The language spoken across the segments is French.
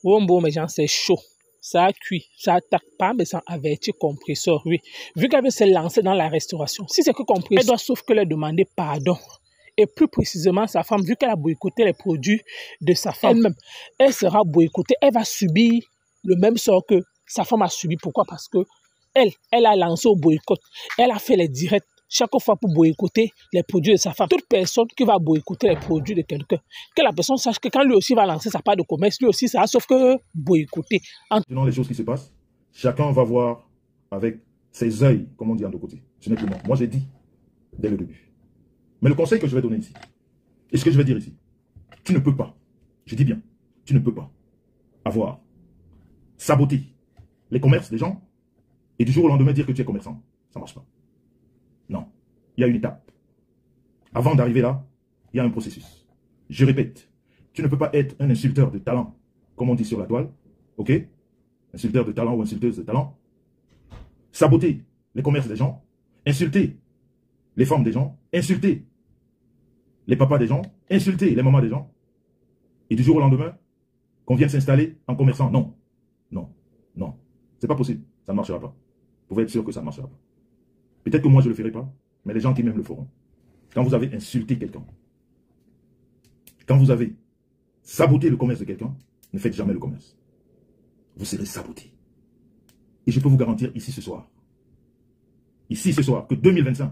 Bon, mais gens, c'est chaud. Ça a cuit, ça attaque pas, mais ça avertit compresseur, oui. Vu qu'elle veut se lancer dans la restauration, si c'est que compresseur, elle doit sauf que leur demander pardon. Et plus précisément, sa femme, vu qu'elle a boycotté les produits de sa femme elle-même, elle sera boycottée, elle va subir le même sort que sa femme a subi. Pourquoi? Parce que elle a lancé au boycott, elle a fait les directs chaque fois pour boycotter les produits de sa femme. Toute personne qui va boycotter les produits de quelqu'un, que la personne sache que quand lui aussi va lancer sa part de commerce, lui aussi ça va sauf que boycotter. Selon les choses qui se passent, chacun va voir avec ses yeux, comme on dit en deux côtés. Ce n'est que moi. Moi, j'ai dit dès le début. Mais le conseil que je vais donner ici, et ce que je vais dire ici, tu ne peux pas, je dis bien, tu ne peux pas avoir saboté les commerces des gens et du jour au lendemain dire que tu es commerçant. Ça ne marche pas. Non. Il y a une étape. Avant d'arriver là, il y a un processus. Je répète, tu ne peux pas être un insulteur de talent, comme on dit sur la toile, ok? Insulteur de talent ou insulteuse de talent. Saboter les commerces des gens, insulter les femmes des gens, insulter les papas des gens, insulter les mamans des gens, et du jour au lendemain, qu'on vienne s'installer en commerçant. Non, non, non. C'est pas possible. Ça ne marchera pas. Vous pouvez être sûr que ça ne marchera pas. Peut-être que moi, je ne le ferai pas, mais les gens qui m'aiment le feront. Quand vous avez insulté quelqu'un, quand vous avez saboté le commerce de quelqu'un, ne faites jamais le commerce. Vous serez saboté. Et je peux vous garantir ici ce soir, que 2025,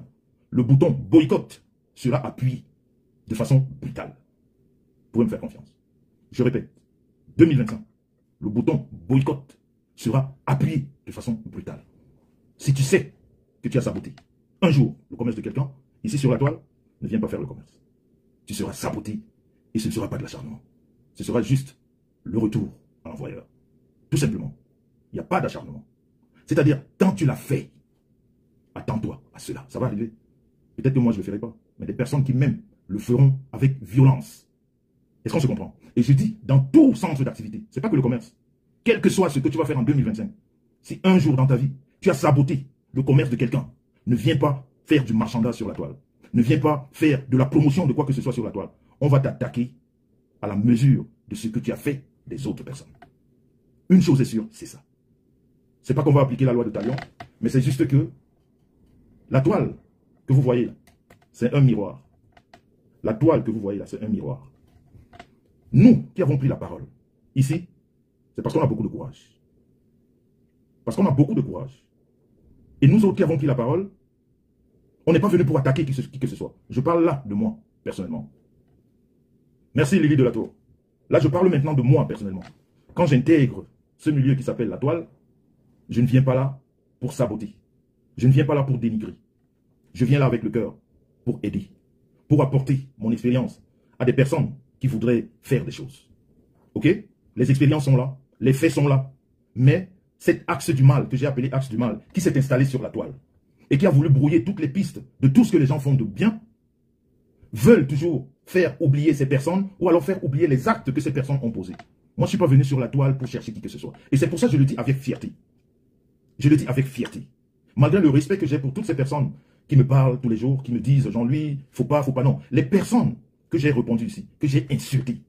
le bouton boycott sera appuyé de façon brutale. Vous pouvez me faire confiance. Je répète, 2025, le bouton boycott sera appuyé de façon brutale. Si tu sais que tu as saboté un jour le commerce de quelqu'un, ici sur la toile, ne viens pas faire le commerce. Tu seras saboté et ce ne sera pas de l'acharnement. Ce sera juste le retour à l'envoyeur. Tout simplement. Il n'y a pas d'acharnement. C'est-à-dire, quand tu l'as fait, attends-toi à cela. Ça va arriver. Peut-être que moi, je ne le ferai pas. Mais des personnes qui m'aiment le feront avec violence. Est-ce qu'on se comprend? Et je dis, dans tout centre d'activité, ce n'est pas que le commerce. Quel que soit ce que tu vas faire en 2025, si un jour dans ta vie, tu as saboté le commerce de quelqu'un, ne viens pas faire du marchandage sur la toile. Ne viens pas faire de la promotion de quoi que ce soit sur la toile. On va t'attaquer à la mesure de ce que tu as fait des autres personnes. Une chose est sûre, c'est ça. Ce n'est pas qu'on va appliquer la loi de Talion, mais c'est juste que la toile que vous voyez là, c'est un miroir. La toile que vous voyez là, c'est un miroir. Nous qui avons pris la parole, ici, c'est parce qu'on a beaucoup de courage. Parce qu'on a beaucoup de courage. Et nous autres qui avons pris la parole, on n'est pas venu pour attaquer qui que ce soit. Je parle là de moi, personnellement. Merci Lily de la Tour. Là, je parle maintenant de moi, personnellement. Quand j'intègre ce milieu qui s'appelle la toile, je ne viens pas là pour saboter. Je ne viens pas là pour dénigrer. Je viens là avec le cœur pour aider, pour apporter mon expérience à des personnes qui voudraient faire des choses. Ok? Les expériences sont là, les faits sont là, mais cet axe du mal, que j'ai appelé axe du mal, qui s'est installé sur la toile, et qui a voulu brouiller toutes les pistes de tout ce que les gens font de bien, veulent toujours faire oublier ces personnes, ou alors faire oublier les actes que ces personnes ont posés. Moi, je ne suis pas venu sur la toile pour chercher qui que ce soit. Et c'est pour ça que je le dis avec fierté. Je le dis avec fierté. Malgré le respect que j'ai pour toutes ces personnes qui me parlent tous les jours, qui me disent, Jean-Louis, faut pas, non. Les personnes que j'ai répondu ici, que j'ai insultées,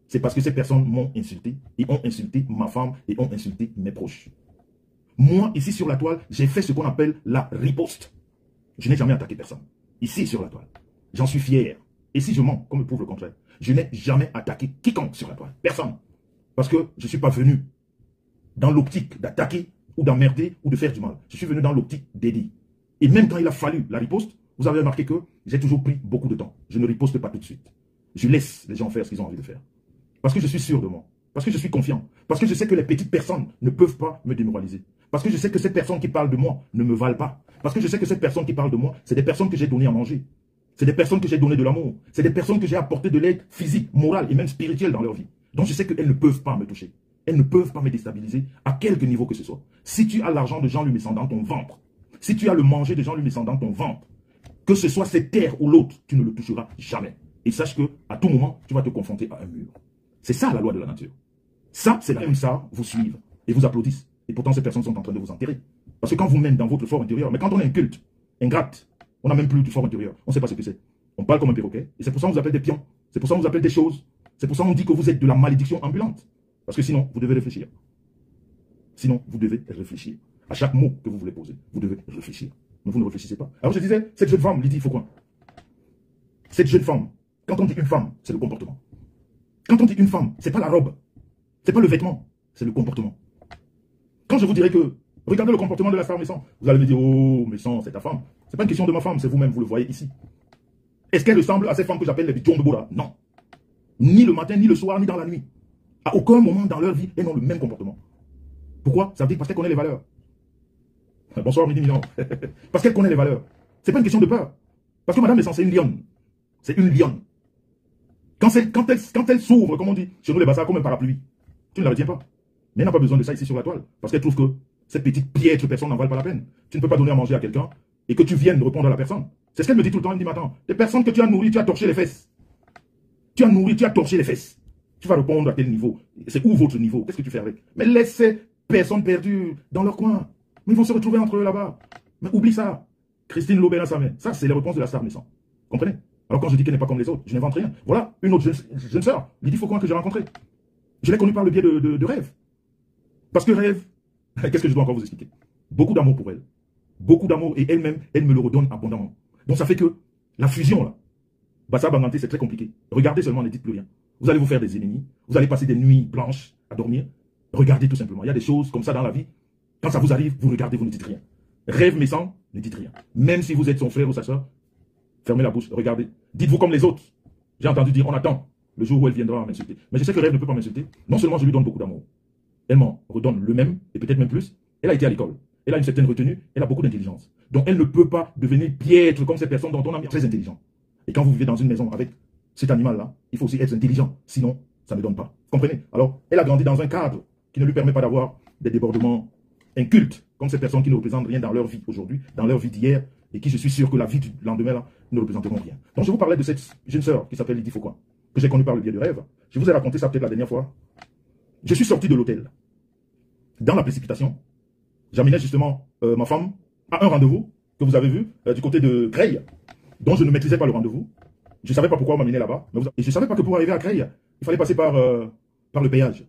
c'est parce que ces personnes m'ont insulté, et ont insulté ma femme, et ont insulté mes proches. Moi, ici sur la toile, j'ai fait ce qu'on appelle la riposte. Je n'ai jamais attaqué personne. Ici sur la toile. J'en suis fier. Et si je mens, comme me prouve le contraire, je n'ai jamais attaqué quiconque sur la toile. Personne. Parce que je ne suis pas venu dans l'optique d'attaquer ou d'emmerder ou de faire du mal. Je suis venu dans l'optique d'aider. Et même quand il a fallu la riposte, vous avez remarqué que j'ai toujours pris beaucoup de temps. Je ne riposte pas tout de suite. Je laisse les gens faire ce qu'ils ont envie de faire. Parce que je suis sûr de moi. Parce que je suis confiant. Parce que je sais que les petites personnes ne peuvent pas me démoraliser. Parce que je sais que ces personnes qui parlent de moi ne me valent pas. Parce que je sais que ces personnes qui parlent de moi, c'est des personnes que j'ai donné à manger. C'est des personnes que j'ai donné de l'amour. C'est des personnes que j'ai apporté de l'aide physique, morale et même spirituelle dans leur vie. Donc je sais qu'elles ne peuvent pas me toucher. Elles ne peuvent pas me déstabiliser à quelque niveau que ce soit. Si tu as l'argent de Jean-Louis Messan dans ton ventre, si tu as le manger de Jean-Louis Messan dans ton ventre, que ce soit cette terre ou l'autre, tu ne le toucheras jamais. Et sache que à tout moment, tu vas te confronter à un mur. C'est ça la loi de la nature. Ça, c'est la même ça, vous suivent et vous applaudissent. Et pourtant, ces personnes sont en train de vous enterrer. Parce que quand vous mènez dans votre fort intérieur, mais quand on est inculte, ingrate, on n'a même plus du fort intérieur. On ne sait pas ce que c'est. On parle comme un perroquet. Et c'est pour ça qu'on vous appelle des pions. C'est pour ça qu'on vous appelle des choses. C'est pour ça qu'on dit que vous êtes de la malédiction ambulante. Parce que sinon, vous devez réfléchir. Sinon, vous devez réfléchir. À chaque mot que vous voulez poser, vous devez réfléchir. Mais vous ne réfléchissez pas. Alors je disais, cette jeune femme, Lydie Faucoin, cette jeune femme, quand on dit une femme, c'est le comportement. Quand on dit une femme, c'est pas la robe, c'est pas le vêtement, c'est le comportement. Quand je vous dirai que, regardez le comportement de la star Messan, vous allez me dire, oh, Messan, c'est ta femme. C'est pas une question de ma femme, c'est vous-même, vous le voyez ici. Est-ce qu'elle ressemble à ces femmes que j'appelle les Bidjon de Bora? Non. Ni le matin, ni le soir, ni dans la nuit. À aucun moment dans leur vie, elles n'ont le même comportement. Pourquoi? Ça veut dire parce qu'elle connaît les valeurs. Bonsoir, Midi Milan. Parce qu'elle connaît les valeurs. C'est pas une question de peur. Parce que Madame Messan, c'est une lionne. C'est une lionne. Quand elle s'ouvre, comme on dit, chez nous les bazars, comme un parapluie, tu ne la retiens pas. Mais elle n'a pas besoin de ça ici sur la toile. Parce qu'elle trouve que cette petite piètre personne n'en valent pas la peine. Tu ne peux pas donner à manger à quelqu'un et que tu viennes répondre à la personne. C'est ce qu'elle me dit tout le temps. Elle me dit, attends, des personnes que tu as nourries, tu as torché les fesses. Tu as nourri, tu as torché les fesses. Tu vas répondre à quel niveau? C'est où votre niveau? Qu'est-ce que tu fais avec? Mais laisse ces personnes perdues dans leur coin. Mais ils vont se retrouver entre eux là-bas. Mais oublie ça. Christine Lobena Samé. Ça, c'est les réponses de la star Messan. Comprenez? Alors quand je dis qu'elle n'est pas comme les autres, je n'invente rien. Voilà une autre jeune sœur, Lydie Faucoin, que j'ai rencontrée. Je l'ai connue par le biais de Rêve. Parce que Rêve, qu'est-ce que je dois encore vous expliquer? Beaucoup d'amour pour elle. Beaucoup d'amour et elle-même, elle me le redonne abondamment. Donc ça fait que la fusion là, Bassa Banganté, c'est très compliqué. Regardez seulement, ne dites plus rien. Vous allez vous faire des ennemis. Vous allez passer des nuits blanches à dormir. Regardez tout simplement. Il y a des choses comme ça dans la vie. Quand ça vous arrive, vous regardez, vous ne dites rien. Rêve Messan, ne dites rien. Même si vous êtes son frère ou sa soeur, fermez la bouche, regardez. Dites-vous comme les autres. J'ai entendu dire, on attend le jour où elle viendra m'insulter. Mais je sais que Rêve ne peut pas m'insulter. Non seulement je lui donne beaucoup d'amour, elle m'en redonne le même, et peut-être même plus. Elle a été à l'école. Elle a une certaine retenue, elle a beaucoup d'intelligence. Donc elle ne peut pas devenir piètre comme ces personnes dont on a mis très intelligent. Et quand vous vivez dans une maison avec cet animal-là, il faut aussi être intelligent. Sinon, ça ne donne pas. Vous comprenez? Alors, elle a grandi dans un cadre qui ne lui permet pas d'avoir des débordements incultes, comme ces personnes qui ne représentent rien dans leur vie aujourd'hui, dans leur vie d'hier, et qui, je suis sûr que la vie du lendemain, là, ne représenteront rien. Donc, je vous parlais de cette jeune sœur qui s'appelle Lydie Faucoin, que j'ai connue par le biais de Rêve. Je vous ai raconté ça peut-être la dernière fois. Je suis sorti de l'hôtel. Dans la précipitation, j'amenais justement ma femme à un rendez-vous que vous avez vu du côté de Creil, dont je ne maîtrisais pas le rendez-vous. Je ne savais pas pourquoi on m'amenait là-bas. Et je ne savais pas que pour arriver à Creil, il fallait passer par le péage.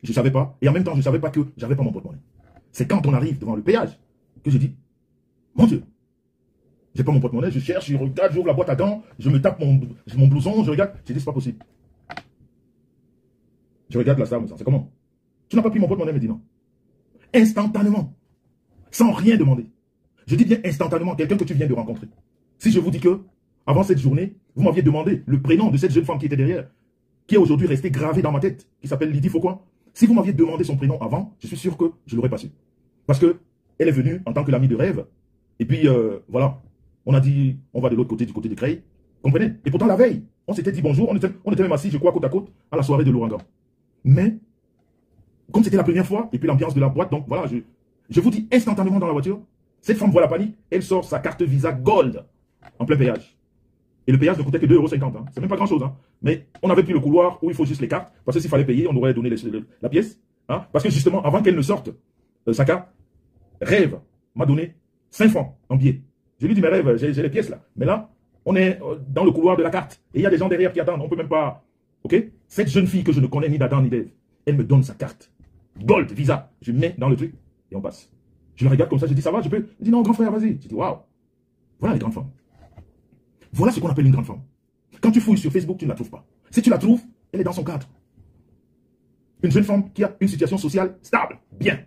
Je ne savais pas. Et en même temps, je ne savais pas que j'avais pas mon porte-monnaie. C'est quand on arrive devant le péage que je dis, mon Dieu, j'ai pas mon porte-monnaie, je cherche, je regarde, j'ouvre la boîte à gants, je me tape mon blouson, je regarde. J'ai dit, c'est pas possible. Je regarde la star, c'est comment? Tu n'as pas pris mon porte-monnaie, me dit non. Instantanément. Sans rien demander. Je dis bien instantanément, quelqu'un que tu viens de rencontrer. Si je vous dis que, avant cette journée, vous m'aviez demandé le prénom de cette jeune femme qui était derrière, qui est aujourd'hui restée gravée dans ma tête, qui s'appelle Lydie Faucoin. Si vous m'aviez demandé son prénom avant, je suis sûr que je ne l'aurais pas su. Parce que elle est venue en tant que l'amie de Rêve. Et puis, voilà, on a dit, on va de l'autre côté, du côté de Creil. Comprenez? Et pourtant, la veille, on s'était dit bonjour, on était même assis, je crois, côte à côte, à la soirée de l'Ouragan. Mais, comme c'était la première fois, et puis l'ambiance de la boîte, donc voilà, je vous dis instantanément dans la voiture, cette femme voit la panique, elle sort sa carte Visa Gold en plein péage. Et le péage ne coûtait que 2,50 €. Hein. C'est même pas grand chose. Hein. Mais on avait pris le couloir où il faut juste les cartes. Parce que s'il fallait payer, on aurait donné la pièce. Hein. Parce que justement, avant qu'elle ne sorte sa carte, Rêve m'a donné 5 francs en billets. Je lui dis, mais Rêve, j'ai les pièces là. Mais là, on est dans le couloir de la carte. Et il y a des gens derrière qui attendent. On peut même pas. Ok? Cette jeune fille que je ne connais ni d'Adam ni d'Ève, elle me donne sa carte. Gold, Visa. Je mets dans le truc et on passe. Je la regarde comme ça. Je dis, ça va, je peux? Elle dit, non, grand frère, vas-y. Je dis, waouh. Voilà les grandes femmes. Voilà ce qu'on appelle une grande femme. Quand tu fouilles sur Facebook, tu ne la trouves pas. Si tu la trouves, elle est dans son cadre. Une jeune femme qui a une situation sociale stable, bien.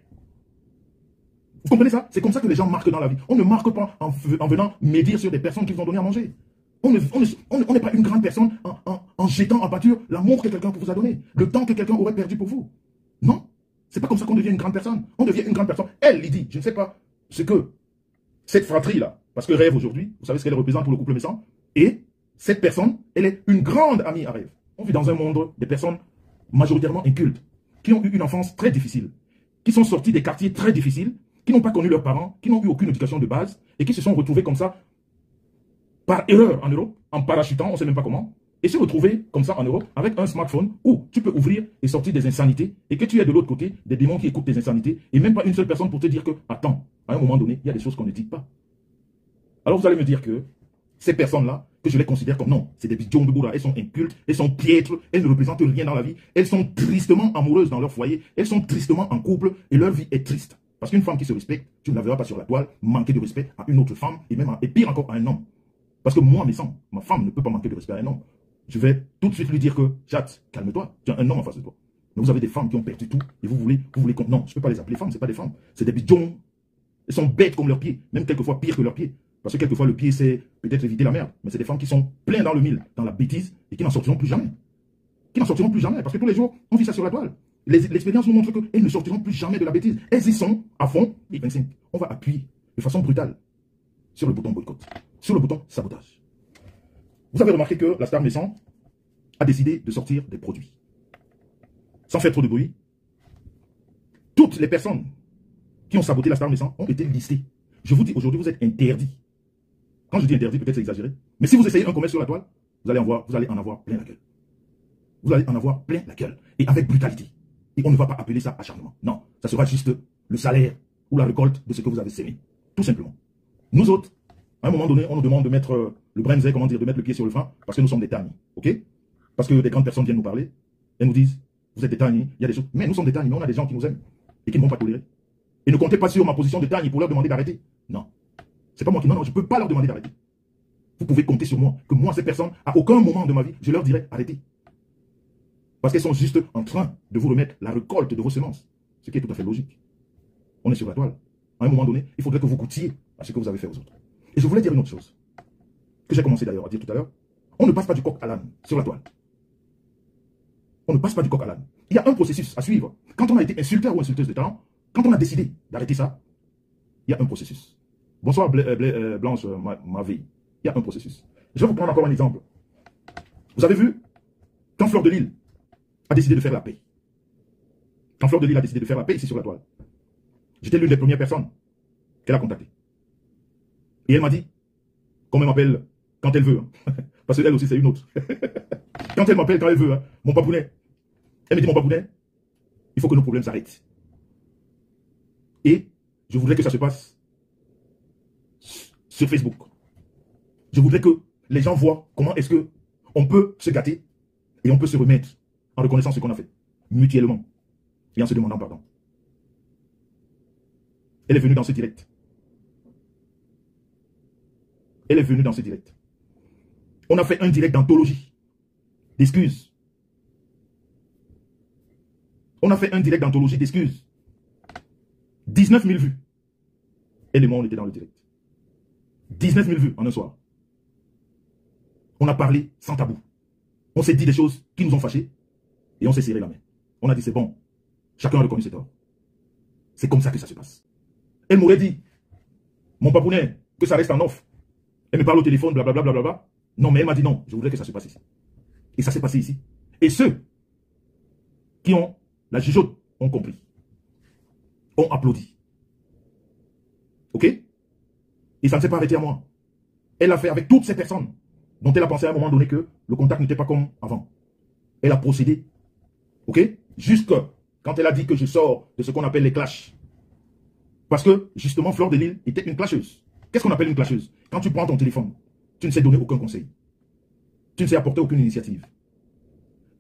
Vous comprenez ça? C'est comme ça que les gens marquent dans la vie. On ne marque pas en venant médire sur des personnes qui vous ont donné à manger. On n'est pas une grande personne en jetant en pâture l'amour que quelqu'un vous a donné, le temps que quelqu'un aurait perdu pour vous. Non, c'est pas comme ça qu'on devient une grande personne. On devient une grande personne. Elle, Lydie, je ne sais pas ce que cette fratrie-là, parce que Rêve aujourd'hui, vous savez ce qu'elle représente pour le couple Messan, et cette personne, elle est une grande amie à Rêve. On vit dans un monde des personnes majoritairement incultes, qui ont eu une enfance très difficile, qui sont sortis des quartiers très difficiles, qui n'ont pas connu leurs parents, qui n'ont eu aucune éducation de base, et qui se sont retrouvés comme ça, par erreur en Europe, en parachutant, on ne sait même pas comment, et se retrouver comme ça en Europe, avec un smartphone où tu peux ouvrir et sortir des insanités, et que tu aies de l'autre côté des démons qui écoutent tes insanités, et même pas une seule personne pour te dire que, attends, à un moment donné, il y a des choses qu'on ne dit pas. Alors vous allez me dire que ces personnes-là, que je les considère comme non, c'est des bidjons de Bouddha, elles sont incultes, elles sont piètres, elles ne représentent rien dans la vie, elles sont tristement amoureuses dans leur foyer, elles sont tristement en couple et leur vie est triste. Parce qu'une femme qui se respecte, tu ne la verras pas sur la toile manquer de respect à une autre femme et pire encore à un homme. Parce que moi, ma femme ne peut pas manquer de respect à un homme. Je vais tout de suite lui dire que, chat, calme-toi, tu as un homme en face de toi. Mais vous avez des femmes qui ont perdu tout et vous voulez non, je ne peux pas les appeler femmes, ce n'est pas des femmes, c'est des bidjons. Elles sont bêtes comme leurs pieds, même quelquefois pire que leurs pieds. Parce que quelquefois, le pied, c'est peut-être éviter la merde. Mais c'est des femmes qui sont pleines dans le mille, dans la bêtise, et qui n'en sortiront plus jamais. Qui n'en sortiront plus jamais. Parce que tous les jours, on vit ça sur la toile. L'expérience nous montre qu'elles ne sortiront plus jamais de la bêtise. Elles y sont à fond. Et 25, on va appuyer de façon brutale sur le bouton boycott, sur le bouton sabotage. Vous avez remarqué que la star naissante a décidé de sortir des produits. Sans faire trop de bruit, toutes les personnes qui ont saboté la star naissante ont été listées. Je vous dis, aujourd'hui, vous êtes interdits. Quand je dis interdit, peut-être c'est exagéré. Mais si vous essayez un commerce sur la toile, vous allez en avoir plein la gueule. Vous allez en avoir plein la gueule. Et avec brutalité. Et on ne va pas appeler ça acharnement. Non, ça sera juste le salaire ou la récolte de ce que vous avez sémé. Tout simplement. Nous autres, à un moment donné, on nous demande de mettre le brenze, comment dire, de mettre le pied sur le frein, parce que nous sommes des tagnes. Ok? Parce que des grandes personnes viennent nous parler et nous disent, vous êtes des tagnes, il y a des choses. Mais nous sommes des tagnes, mais on a des gens qui nous aiment et qui ne vont pas tolérer. Et ne comptez pas sur ma position de tagne pour leur demander d'arrêter. Non. C'est pas moi qui... Non, je ne peux pas leur demander d'arrêter. Vous pouvez compter sur moi. Que moi, ces personnes, à aucun moment de ma vie, je leur dirai arrêtez. Parce qu'elles sont juste en train de vous remettre la récolte de vos semences. Ce qui est tout à fait logique. On est sur la toile. À un moment donné, il faudrait que vous goûtiez à ce que vous avez fait aux autres. Et je voulais dire une autre chose. Que j'ai commencé d'ailleurs à dire tout à l'heure. On ne passe pas du coq à l'âne sur la toile. On ne passe pas du coq à l'âne. Il y a un processus à suivre. Quand on a été insulteur ou insulteuse de talent, quand on a décidé d'arrêter ça, il y a un processus. Bonsoir Blanche, ma vie. Il y a un processus. Je vais vous prendre encore un exemple. Vous avez vu, quand Fleur de Lys a décidé de faire la paix. Quand Fleur de Lys a décidé de faire la paix ici sur la toile, j'étais l'une des premières personnes qu'elle a contactées. Et elle m'a dit, qu'on m'appelle quand elle veut. Hein. Parce qu'elle aussi, c'est une autre. Quand elle m'appelle, quand elle veut, hein, mon papounet. Elle me dit, mon papounet, il faut que nos problèmes s'arrêtent. Et je voudrais que ça se passe sur Facebook. Je voudrais que les gens voient comment est-ce qu'on peut se gâter et on peut se remettre en reconnaissant ce qu'on a fait, mutuellement, et en se demandant pardon. Elle est venue dans ce direct. Elle est venue dans ce direct. On a fait un direct d'anthologie, d'excuses. On a fait un direct d'anthologie d'excuses. 19 000 vues. Elle et moi, on était dans le direct. 19 000 vues en un soir. On a parlé sans tabou. On s'est dit des choses qui nous ont fâchés et on s'est serré la main. On a dit c'est bon. Chacun a reconnu ses torts. C'est comme ça que ça se passe. Elle m'aurait dit, mon papounet, que ça reste en off. Elle me parle au téléphone, blablabla, blablabla. Non, mais elle m'a dit non, je voudrais que ça se passe ici. Et ça s'est passé ici. Et ceux qui ont la jugeote ont compris. Ont applaudi. Ok? Et ça ne s'est pas arrêté à moi. Elle l'a fait avec toutes ces personnes dont elle a pensé à un moment donné que le contact n'était pas comme avant. Elle a procédé. Ok? Jusque quand elle a dit que je sors de ce qu'on appelle les clashs. Parce que, justement, Fleur de Lys était une clasheuse. Qu'est-ce qu'on appelle une clasheuse? Quand tu prends ton téléphone, tu ne sais donner aucun conseil. Tu ne sais apporter aucune initiative.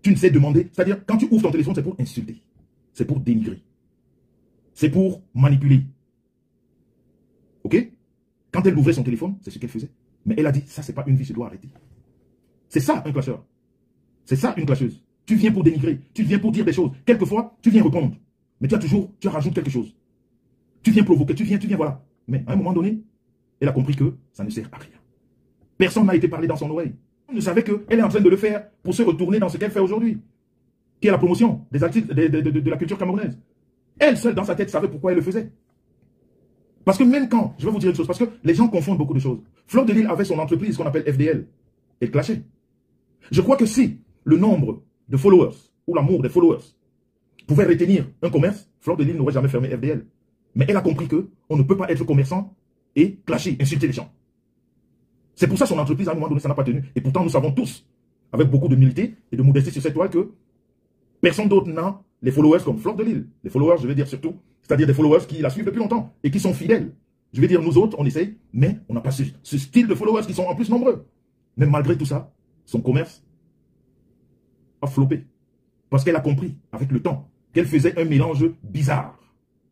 Tu ne sais demander... C'est-à-dire, quand tu ouvres ton téléphone, c'est pour insulter. C'est pour dénigrer. C'est pour manipuler. Ok? Quand elle ouvrait son téléphone, c'est ce qu'elle faisait. Mais elle a dit, ça, c'est pas une vie, je dois arrêter. C'est ça, un clasheur. C'est ça, une clasheuse. Tu viens pour dénigrer. Tu viens pour dire des choses. Quelquefois, tu viens répondre. Mais tu rajoutes quelque chose. Tu viens provoquer, tu viens, voilà. Mais à un moment donné, elle a compris que ça ne sert à rien. Personne n'a été parlé dans son oreille. On ne savait qu'elle est en train de le faire pour se retourner dans ce qu'elle fait aujourd'hui, qui est la promotion des artistes de la culture camerounaise. Elle seule, dans sa tête, savait pourquoi elle le faisait. Parce que même quand, je vais vous dire une chose, parce que les gens confondent beaucoup de choses. Fleur de Lys avait son entreprise qu'on appelle FDL. Elle clashait. Je crois que si le nombre de followers, ou l'amour des followers, pouvait retenir un commerce, Fleur de Lys n'aurait jamais fermé FDL. Mais elle a compris qu'on ne peut pas être commerçant et clasher, insulter les gens. C'est pour ça que son entreprise, à un moment donné, ça n'a pas tenu. Et pourtant, nous savons tous, avec beaucoup d'humilité et de modestie sur cette toile, que personne d'autre n'a les followers comme Fleur de Lys. Les followers, je veux dire surtout, c'est-à-dire des followers qui la suivent depuis longtemps et qui sont fidèles. Je veux dire, nous autres, on essaye, mais on n'a pas ce style de followers qui sont en plus nombreux. Mais malgré tout ça, son commerce a floppé. Parce qu'elle a compris, avec le temps, qu'elle faisait un mélange bizarre.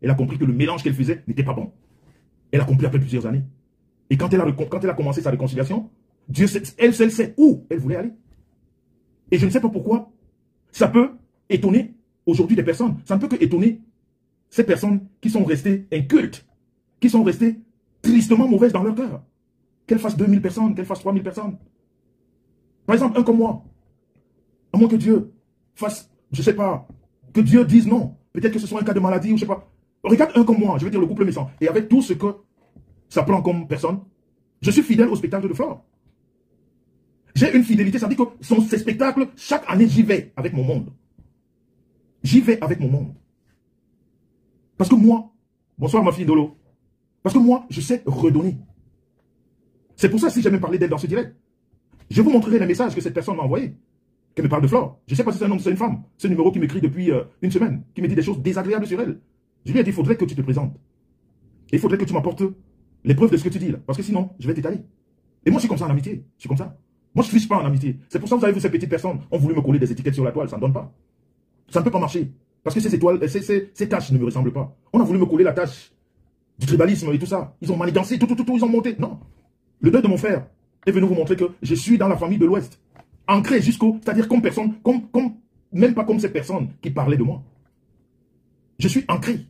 Elle a compris que le mélange qu'elle faisait n'était pas bon. Elle a compris après plusieurs années. Et quand elle a commencé sa réconciliation, Dieu sait, elle seule sait où elle voulait aller. Et je ne sais pas pourquoi, ça peut étonner aujourd'hui des personnes. Ça ne peut que étonner ces personnes qui sont restées incultes, qui sont restées tristement mauvaises dans leur cœur. Qu'elles fassent 2000 personnes, qu'elles fassent 3000 personnes. Par exemple, un comme moi. À moins que Dieu fasse, je ne sais pas, que Dieu dise non. Peut-être que ce soit un cas de maladie ou je ne sais pas. Regarde un comme moi, je veux dire le couple méchant. Et avec tout ce que ça prend comme personne, je suis fidèle au spectacle de Flore. J'ai une fidélité, ça veut dire que ces spectacles, chaque année, j'y vais avec mon monde. J'y vais avec mon monde. Parce que moi, bonsoir ma fille Dolo, parce que moi, je sais redonner. C'est pour ça, si j'aime parler d'elle dans ce direct, je vous montrerai les messages que cette personne m'a envoyés, qu'elle me parle de Flore. Je ne sais pas si c'est un homme ou c'est une femme. Ce numéro qui m'écrit depuis une semaine, qui me dit des choses désagréables sur elle. Je lui ai dit, il faudrait que tu te présentes. Et il faudrait que tu m'apportes les preuves de ce que tu dis là. Parce que sinon, je vais t'étaler. Et moi, je suis comme ça en amitié. Je suis comme ça. Moi, je ne fiche pas en amitié. C'est pour ça que vous avez vu ces petites personnes ont voulu me coller des étiquettes sur la toile. Ça ne donne pas. Ça ne peut pas marcher. Parce que ces étoiles, ces taches ne me ressemblent pas. On a voulu me coller la tache du tribalisme et tout ça. Ils ont manigancé, tout, ils ont monté. Non. Le deuil de mon frère est venu vous montrer que je suis dans la famille de l'Ouest. Ancré jusqu'au, c'est-à-dire comme personne, même pas comme ces personnes qui parlaient de moi. Je suis ancré.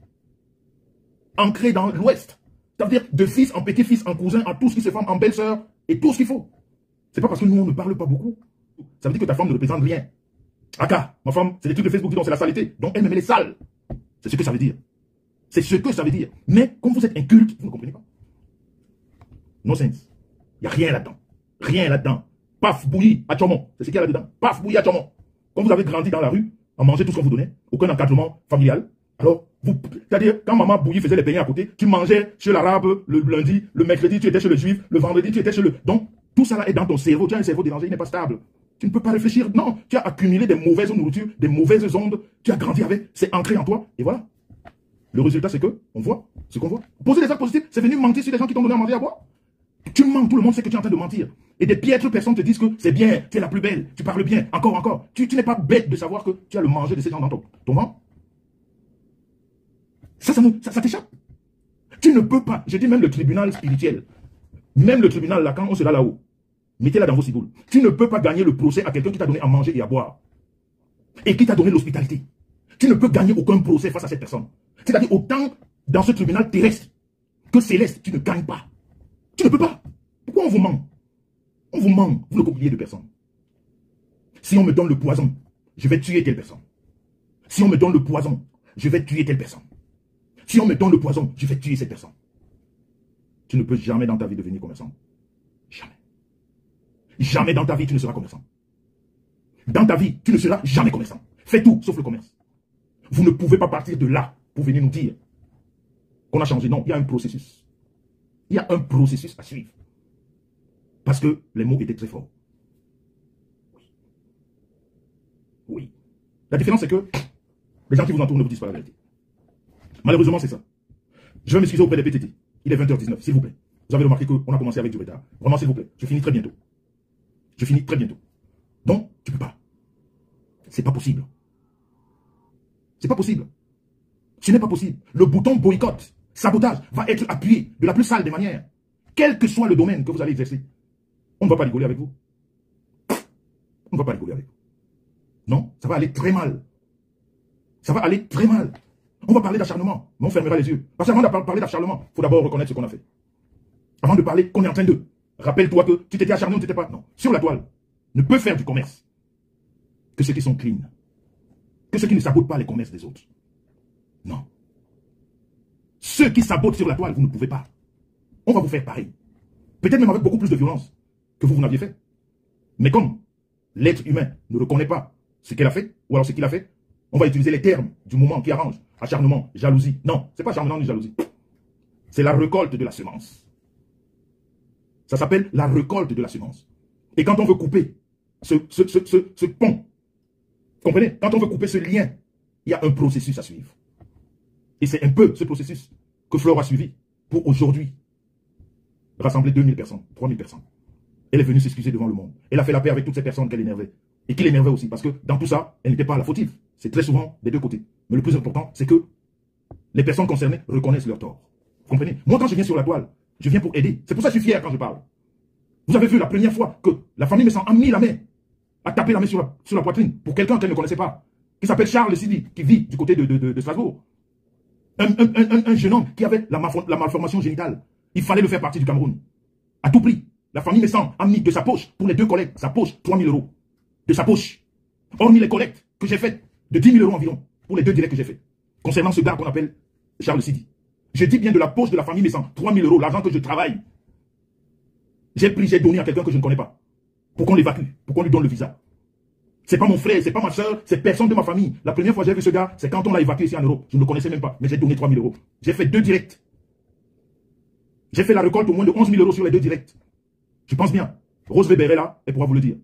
Ancré dans l'Ouest. C'est-à-dire de fils en petit-fils, en cousin, en tout ce qui se forme, en belle-sœur, et tout ce qu'il faut. C'est pas parce que nous, on ne parle pas beaucoup. Ça veut dire que ta femme ne représente rien. Aka, ma femme, c'est des trucs de Facebook qui disent c'est la saleté. Donc elle me met les sales. C'est ce que ça veut dire. C'est ce que ça veut dire. Mais comme vous êtes inculte, vous ne comprenez pas. No sense. Il n'y a rien là-dedans. Rien là-dedans. Paf, bouilli à Tchomon. C'est ce qu'il y a là-dedans. Paf, bouilli à Tchomon. Quand vous avez grandi dans la rue, à manger tout ce qu'on vous donnait, aucun encadrement familial, alors, c'est-à-dire, quand maman bouillie faisait les beignets à côté, tu mangeais chez l'arabe le lundi, le mercredi, tu étais chez le juif, le vendredi, tu étais chez le... Donc, tout ça là est dans ton cerveau. Tu as un cerveau dérangé, il n'est pas stable. Tu ne peux pas réfléchir. Non, tu as accumulé des mauvaises nourritures, des mauvaises ondes. Tu as grandi avec, c'est ancré en toi. Et voilà. Le résultat, c'est que, on voit ce qu'on voit. Poser des actes positifs, c'est venir mentir sur les gens qui t'ont donné à manger à boire. Tu mens, tout le monde sait que tu es en train de mentir. Et des piètres personnes te disent que c'est bien, tu es la plus belle, tu parles bien, encore. Tu n'es pas bête de savoir que tu as le manger de ces gens dans ton ventre. Ça t'échappe. Tu ne peux pas. Je dis même le tribunal spirituel. Même le tribunal là, quand on sera là-haut, mettez-la dans vos ciboules. Tu ne peux pas gagner le procès à quelqu'un qui t'a donné à manger et à boire. Et qui t'a donné l'hospitalité. Tu ne peux gagner aucun procès face à cette personne. C'est-à-dire autant dans ce tribunal terrestre que céleste, tu ne gagnes pas. Tu ne peux pas. Pourquoi on vous ment? On vous ment. Vous ne copiez de personne. Si on me donne le poison, je vais tuer telle personne. Si on me donne le poison, je vais tuer telle personne. Si on me donne le poison, je vais tuer cette personne. Tu ne peux jamais dans ta vie devenir commerçant. Jamais. Jamais dans ta vie, tu ne seras commerçant. Dans ta vie, tu ne seras jamais commerçant. Fais tout, sauf le commerce. Vous ne pouvez pas partir de là pour venir nous dire qu'on a changé. Non, il y a un processus. Il y a un processus à suivre. Parce que les mots étaient très forts. Oui. La différence, c'est que les gens qui vous entourent ne vous disent pas la vérité. Malheureusement, c'est ça. Je vais m'excuser auprès des PTT. Il est 20h19, s'il vous plaît. Vous avez remarqué qu'on a commencé avec du retard. Vraiment, s'il vous plaît. Je finis très bientôt. Je finis très bientôt. Donc, tu ne peux pas. C'est pas possible. C'est pas possible. Ce n'est pas possible. Le bouton boycott, sabotage, va être appuyé de la plus sale des manières. Quel que soit le domaine que vous allez exercer. On ne va pas rigoler avec vous. On ne va pas rigoler avec vous. Non, ça va aller très mal. Ça va aller très mal. On va parler d'acharnement, mais on fermera les yeux. Parce qu'avant de parler d'acharnement, il faut d'abord reconnaître ce qu'on a fait. Avant de parler qu'on est en train de. Rappelle-toi que tu t'étais acharné ou tu n'étais pas. Non. Sur la toile, ne peut faire du commerce que ceux qui sont clean. Que ceux qui ne sabotent pas les commerces des autres. Non. Ceux qui sabotent sur la toile, vous ne pouvez pas. On va vous faire pareil. Peut-être même avec beaucoup plus de violence que vous n'aviez fait. Mais comme l'être humain ne reconnaît pas ce qu'elle a fait, ou alors ce qu'il a fait, on va utiliser les termes du moment qui arrange. Acharnement, jalousie. Non, ce n'est pas acharnement ni jalousie. C'est la récolte de la semence. Ça s'appelle la récolte de la semence. Et quand on veut couper ce pont, comprenez? Quand on veut couper ce lien, il y a un processus à suivre. Et c'est un peu ce processus que Flore a suivi pour aujourd'hui rassembler 2000 personnes, 3000 personnes. Elle est venue s'excuser devant le monde. Elle a fait la paix avec toutes ces personnes qu'elle énervait. Et qui l'énervaient aussi. Parce que dans tout ça, elle n'était pas la fautive. C'est très souvent des deux côtés. Mais le plus important, c'est que les personnes concernées reconnaissent leur tort. Vous comprenez? Moi, quand je viens sur la toile, je viens pour aider. C'est pour ça que je suis fier quand je parle. Vous avez vu la première fois que la famille Messant a mis la main, a tapé la main sur la poitrine pour quelqu'un qu'elle ne connaissait pas, qui s'appelle Charles Sidi, qui vit du côté de Strasbourg. Un jeune homme qui avait la malformation génitale. Il fallait le faire partie du Cameroun. À tout prix. La famille Messant a mis de sa poche, pour les deux collectes, sa poche, 3 000 euros. De sa poche. Hormis les collectes que j'ai faites, de 10 000 euros environ, pour les deux directs que j'ai fait. Concernant ce gars qu'on appelle Charles Sidi. Je dis bien de la poche de la famille Messant, 3 000 euros, l'argent que je travaille. J'ai donné à quelqu'un que je ne connais pas. Pour qu'on l'évacue, pour qu'on lui donne le visa. C'est pas mon frère, c'est pas ma soeur, c'est personne de ma famille. La première fois que j'ai vu ce gars, c'est quand on l'a évacué ici en Europe. Je ne le connaissais même pas, mais j'ai donné 3 000 euros. J'ai fait 2 directs. J'ai fait la récolte au moins de 11 000 euros sur les 2 directs. Je pense bien. Rose Weber est là, elle pourra vous le dire.